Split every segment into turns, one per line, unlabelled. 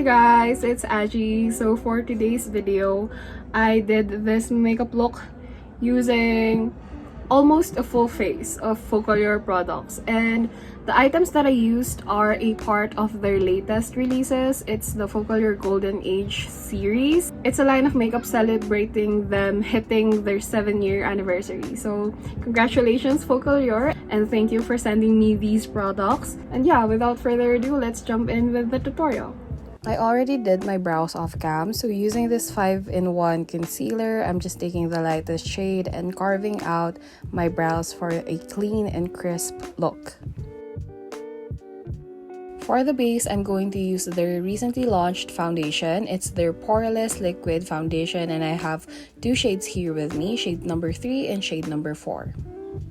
guys, it's Aji. So for today's video, I did this makeup look using almost a full face of Focallure products, and the items that I used are a part of their latest releases. It's the Focallure Golden Age series. It's a line of makeup celebrating them hitting their 7-year anniversary. So congratulations Focallure, and thank you for sending me these products. And yeah, without further ado, let's jump in with the tutorial. I already did my brows off cam, so using this 5-in-1 concealer, I'm just taking the lightest shade and carving out my brows for a clean and crisp look. For the base, I'm going to use their recently launched foundation. It's their poreless liquid foundation, and I have two shades here with me, shade number 3 and shade number 4.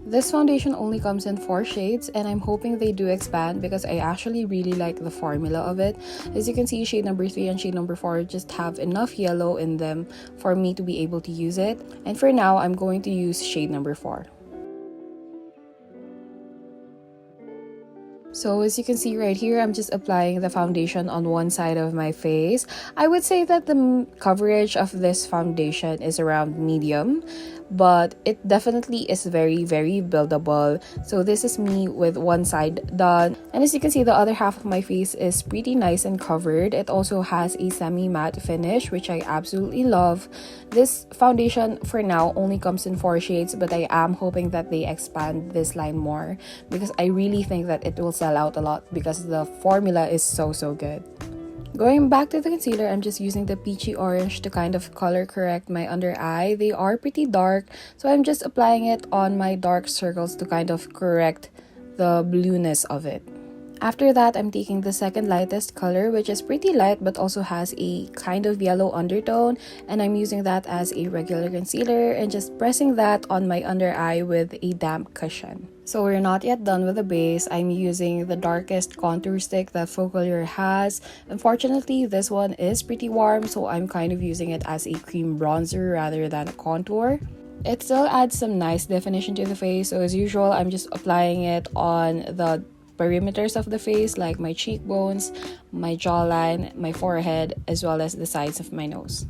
This foundation only comes in 4 shades, and I'm hoping they do expand because I actually really like the formula of it. As you can see, shade number 3 and shade number 4 just have enough yellow in them for me to be able to use it. And for now, I'm going to use shade number 4. So as you can see right here, I'm just applying the foundation on one side of my face. I would say that the coverage of this foundation is around medium, but it definitely is very buildable. So this is me with one side done, and as you can see, the other half of my face is pretty nice and covered. It also has a semi-matte finish, which I absolutely love. This foundation for now only comes in 4 shades, but I am hoping that they expand this line more because I really think that it will sell out a lot because the formula is so good. Going back to the concealer, I'm just using the peachy orange to kind of color correct my under eye. They are pretty dark, so I'm just applying it on my dark circles to kind of correct the blueness of it. After that, I'm taking the second lightest color, which is pretty light but also has a kind of yellow undertone, and I'm using that as a regular concealer and just pressing that on my under eye with a damp cushion. So we're not yet done with the base. I'm using the darkest contour stick that Focallure has. Unfortunately, this one is pretty warm, so I'm kind of using it as a cream bronzer rather than a contour. It still adds some nice definition to the face, so as usual, I'm just applying it on the perimeters of the face, like my cheekbones, my jawline, my forehead, as well as the sides of my nose.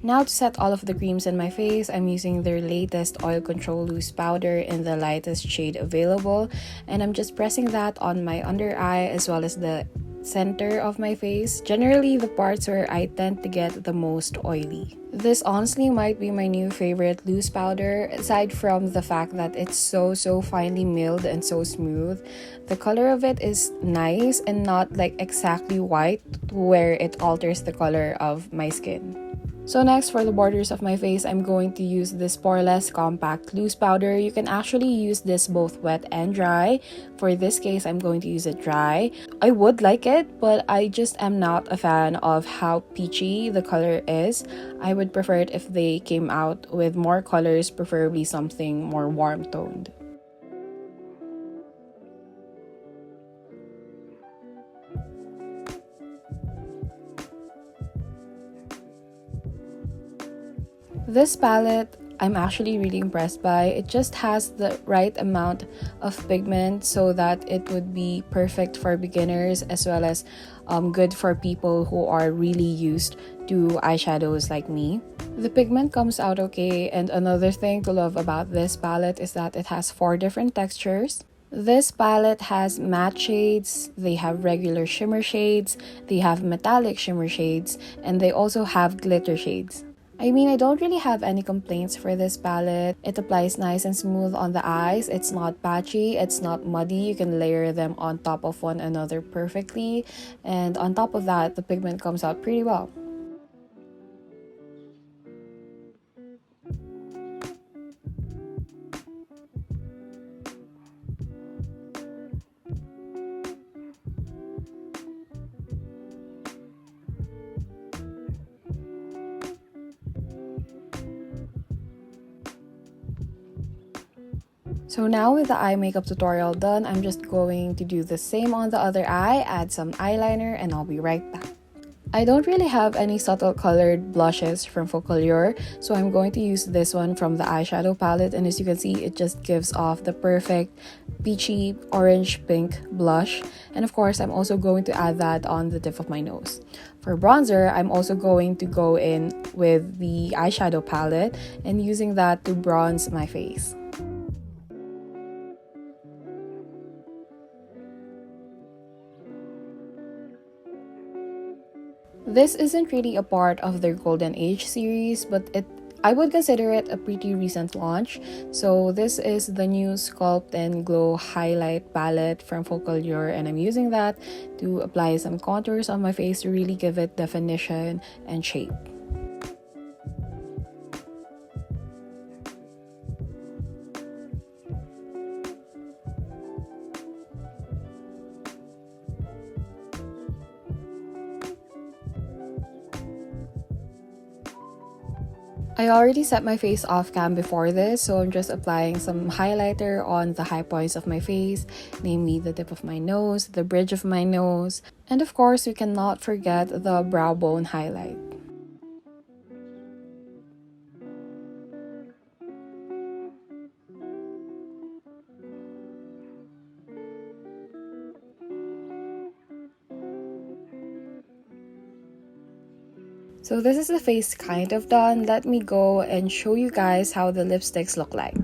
Now to set all of the creams in my face, I'm using their latest Oil Control Loose Powder in the lightest shade available, and I'm just pressing that on my under eye as well as the center of my face, generally the parts where I tend to get the most oily. This honestly might be my new favorite loose powder, aside from the fact that it's so finely milled and so smooth. The color of it is nice and not like exactly white where it alters the color of my skin. So next, for the borders of my face, I'm going to use this Poreless Compact Loose Powder. You can actually use this both wet and dry. For this case, I'm going to use it dry. I would like it, but I just am not a fan of how peachy the color is. I would prefer it if they came out with more colors, preferably something more warm toned. This palette, I'm actually really impressed by. It just has the right amount of pigment so that it would be perfect for beginners as well as good for people who are really used to eyeshadows like me. The pigment comes out okay, and another thing to love about this palette is that it has 4 different textures. This palette has matte shades, they have regular shimmer shades, they have metallic shimmer shades, and they also have glitter shades. I mean, I don't really have any complaints for this palette. It applies nice and smooth on the eyes. It's not patchy, it's not muddy. You can layer them on top of one another perfectly. And on top of that, the pigment comes out pretty well. So now with the eye makeup tutorial done, I'm just going to do the same on the other eye, add some eyeliner, and I'll be right back. I don't really have any subtle colored blushes from Focallure, so I'm going to use this one from the eyeshadow palette, and as you can see, it just gives off the perfect peachy orange pink blush. And of course, I'm also going to add that on the tip of my nose. For bronzer, I'm also going to go in with the eyeshadow palette and using that to bronze my face. This isn't really a part of their Golden Age series, but I would consider it a pretty recent launch. So this is the new Sculpt and Glow Highlight Palette from Focallure, and I'm using that to apply some contours on my face to really give it definition and shape. I already set my face off cam before this, so I'm just applying some highlighter on the high points of my face, namely the tip of my nose, the bridge of my nose, and of course we cannot forget the brow bone highlight. So this is the face kind of done. Let me go and show you guys how the lipsticks look like.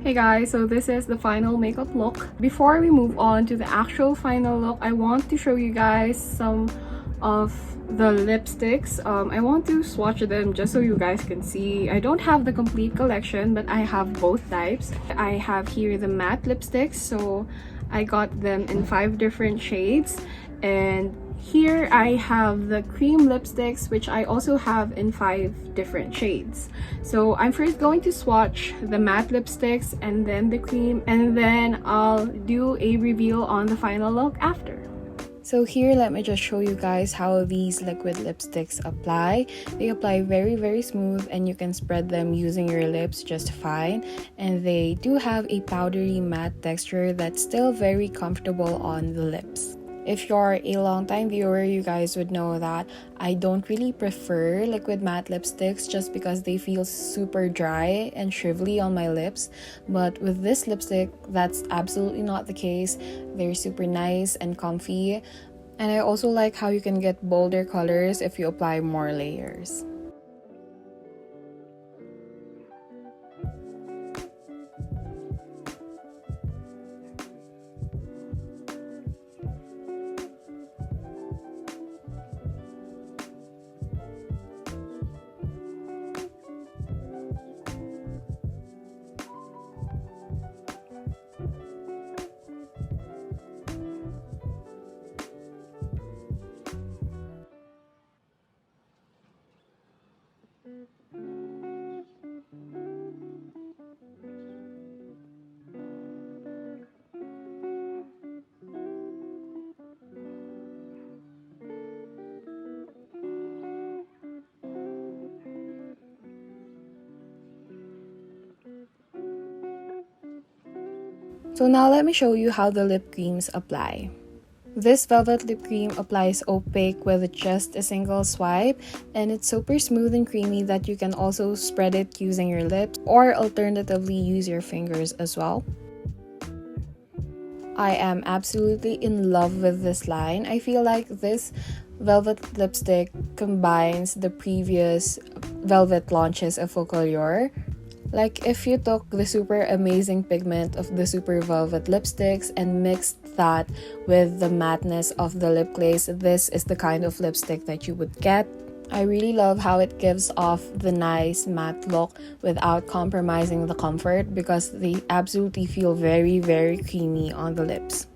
Hey guys, so this is the final makeup look. Before we move on to the actual final look, I want to show you guys some of the lipsticks. I want to swatch them just so you guys can see. I don't have the complete collection, but I have both types. I have here the matte lipsticks, so I got them in 5 different shades, and here I have the cream lipsticks, which I also have in 5 different shades. So I'm first going to swatch the matte lipsticks and then the cream, and then I'll do a reveal on the final look after. So here, let me just show you guys how these liquid lipsticks apply. They apply very smooth, and you can spread them using your lips just fine. And they do have a powdery matte texture that's still very comfortable on the lips. If you're a long-time viewer, you guys would know that I don't really prefer liquid matte lipsticks just because they feel super dry and shrivelly on my lips. But with this lipstick, that's absolutely not the case. They're super nice and comfy. And I also like how you can get bolder colors if you apply more layers. So now let me show you how the lip creams apply. This velvet lip cream applies opaque with just a single swipe, and it's super smooth and creamy that you can also spread it using your lips or alternatively use your fingers as well. I am absolutely in love with this line. I feel like this velvet lipstick combines the previous velvet launches of Focallure. Like if you took the super amazing pigment of the super velvet lipsticks and mixed that with the matteness of the lip glaze, this is the kind of lipstick that you would get. I really love how it gives off the nice matte look without compromising the comfort because they absolutely feel very creamy on the lips.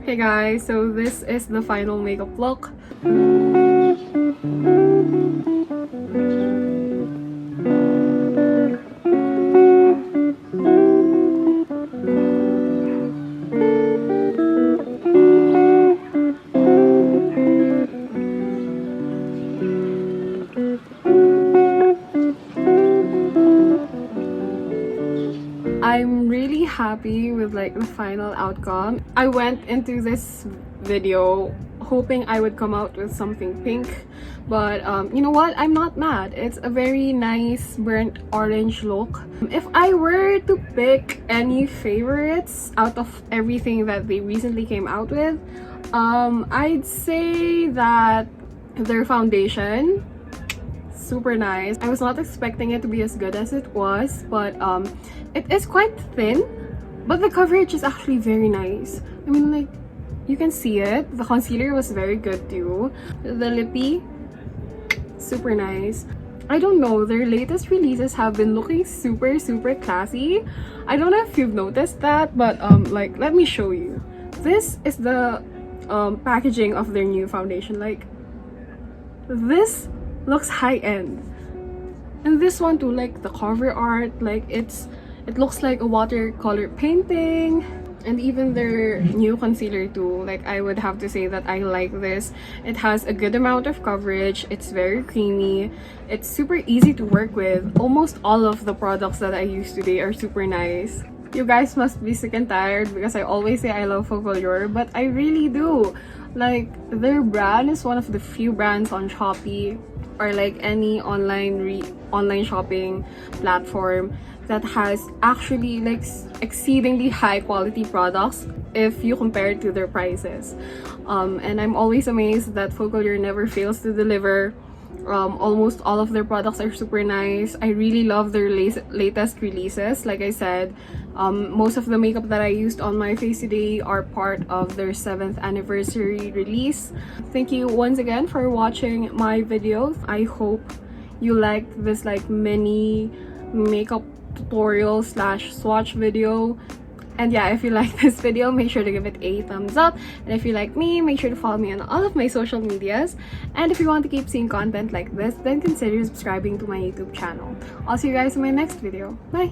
Hey guys, so this is the final makeup look. I'm really happy with like the final outcome. I went into this video hoping I would come out with something pink, but you know what, I'm not mad. It's a very nice burnt orange look. If I were to pick any favorites out of everything that they recently came out with, I'd say that their foundation, super nice. I was not expecting it to be as good as it was, but it is quite thin, but the coverage is actually very nice. I mean, like, you can see it. The concealer was very good too. The lippy, super nice. I don't know, their latest releases have been looking super classy. I don't know if you've noticed that, but like, let me show you. This is the packaging of their new foundation. Like, this looks high-end, and this one too, like the cover art, like it looks like a watercolor painting. And even their new concealer too, like I would have to say that I like this. It has a good amount of coverage, it's very creamy, it's super easy to work with. Almost all of the products that I use today are super nice. You guys must be sick and tired because I always say I love Focallure, but I really do. Like, their brand is one of the few brands on Shopee or like any online shopping platform that has actually like exceedingly high quality products if you compare it to their prices. And I'm always amazed that Focallure never fails to deliver. Almost all of their products are super nice. I really love their latest releases. Like I said, most of the makeup that I used on my face today are part of their 7th anniversary release. Thank you once again for watching my video. I hope you liked this like mini makeup tutorial slash swatch video. And yeah, if you like this video, make sure to give it a thumbs up. And if you like me, make sure to follow me on all of my social medias. And if you want to keep seeing content like this, then consider subscribing to my YouTube channel. I'll see you guys in my next video. Bye!